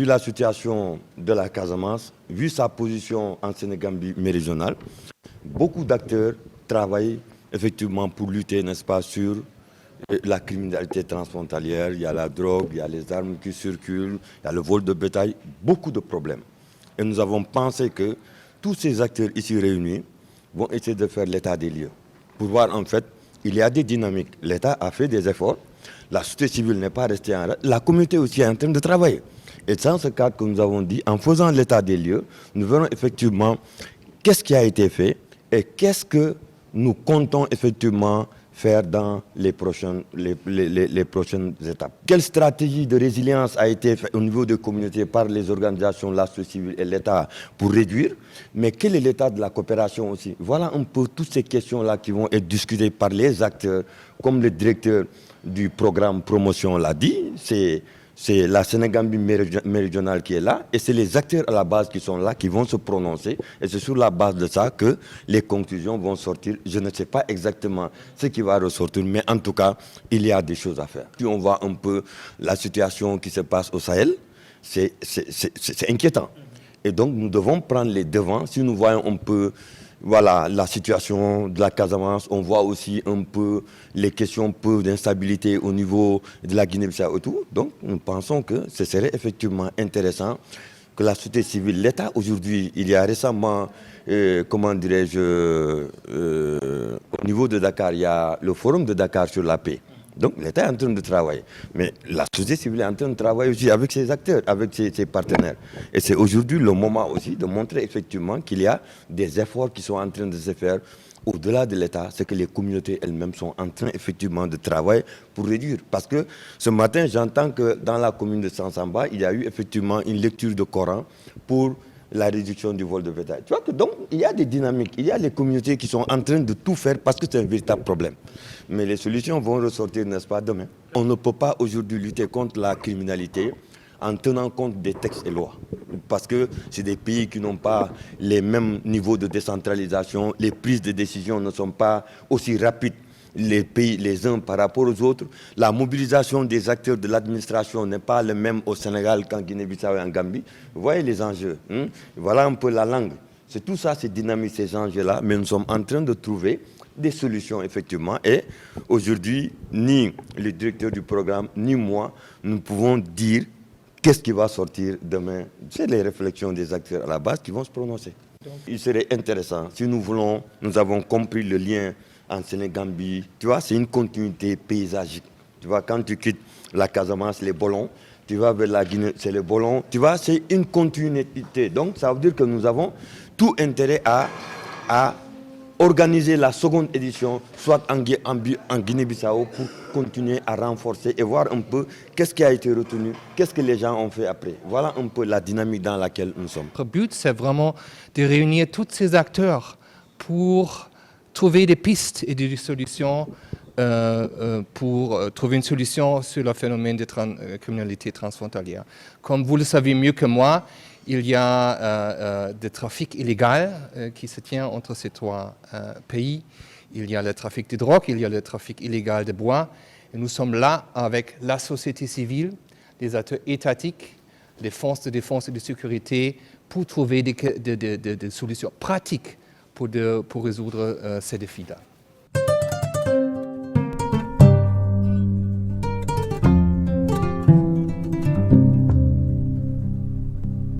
vu la situation de la Casamance, vu sa position en Sénégambie méridionale, beaucoup d'acteurs travaillent effectivement pour lutter, n'est-ce pas, sur la criminalité transfrontalière. Il y a la drogue, il y a les armes qui circulent, il y a le vol de bétail, beaucoup de problèmes. Et nous avons pensé que tous ces acteurs ici réunis vont essayer de faire l'état des lieux pour voir en fait, il y a des dynamiques. L'État a fait des efforts, la société civile n'est pas restée en rade, la communauté aussi est en train de travailler. Et c'est dans ce cadre que nous avons dit, en faisant l'état des lieux, nous verrons effectivement qu'est-ce qui a été fait et qu'est-ce que nous comptons effectivement faire dans les prochaines étapes. Quelle stratégie de résilience a été faite au niveau des communautés par les organisations, la société civile et l'État pour réduire, mais quel est l'état de la coopération aussi? Voilà un peu toutes ces questions-là qui vont être discutées par les acteurs, comme le directeur du programme promotion l'a dit, c'est la Sénégambie méridionale qui est là et c'est les acteurs à la base qui sont là qui vont se prononcer et c'est sur la base de ça que les conclusions vont sortir. Je ne sais pas exactement ce qui va ressortir, mais en tout cas, il y a des choses à faire. Si on voit un peu la situation qui se passe au Sahel, c'est inquiétant. Et donc, nous devons prendre les devants. Si nous voyons un peu voilà, la situation de la Casamance, on voit aussi un peu les questions peu d'instabilité au niveau de la Guinée-Bissau et tout. Donc, nous pensons que ce serait effectivement intéressant que la société civile, l'État aujourd'hui, il y a récemment, comment dirais-je, au niveau de Dakar, il y a le forum de Dakar sur la paix. Donc l'État est en train de travailler. Mais la société civile est en train de travailler aussi avec ses acteurs, avec ses partenaires. Et c'est aujourd'hui le moment aussi de montrer effectivement qu'il y a des efforts qui sont en train de se faire au-delà de l'État, c'est que les communautés elles-mêmes sont en train effectivement de travailler pour réduire. Parce que ce matin, j'entends que dans la commune de Sansamba, il y a eu effectivement une lecture de Coran pour la réduction du vol de bétail. Tu vois que donc, il y a des dynamiques, il y a les communautés qui sont en train de tout faire parce que c'est un véritable problème. Mais les solutions vont ressortir, n'est-ce pas, demain. On ne peut pas aujourd'hui lutter contre la criminalité en tenant compte des textes et lois. Parce que c'est des pays qui n'ont pas les mêmes niveaux de décentralisation, les prises de décision ne sont pas aussi rapides les pays les uns par rapport aux autres. La mobilisation des acteurs de l'administration n'est pas le même au Sénégal qu'en Guinée-Bissau et en Gambie. Vous voyez les enjeux. Voilà un peu la langue. C'est tout ça, c'est dynamique ces enjeux-là, mais nous sommes en train de trouver des solutions effectivement. Et aujourd'hui, ni le directeur du programme, ni moi, nous pouvons dire qu'est-ce qui va sortir demain. C'est les réflexions des acteurs à la base qui vont se prononcer. Donc, il serait intéressant, si nous voulons, nous avons compris le lien en Sénégambie, tu vois, c'est une continuité paysagique. Tu vois, quand tu quittes la Casamance, les Bolons, tu vas vers la Guinée, c'est les Bolons. Tu vois, c'est une continuité. Donc, ça veut dire que nous avons tout intérêt à organiser la seconde édition, soit en Guinée-Bissau, pour continuer à renforcer et voir un peu qu'est-ce qui a été retenu, qu'est-ce que les gens ont fait après. Voilà un peu la dynamique dans laquelle nous sommes. Notre but, c'est vraiment de réunir tous ces acteurs pour trouver des pistes et des solutions pour trouver une solution sur le phénomène de criminalité transfrontalière. Comme vous le savez mieux que moi, il y a des trafics illégaux qui se tient entre ces trois pays. Il y a le trafic de drogue, il y a le trafic illégal de bois. Et nous sommes là avec la société civile, les acteurs étatiques, les forces de défense et de sécurité pour trouver des solutions pratiques pour résoudre ces défis-là.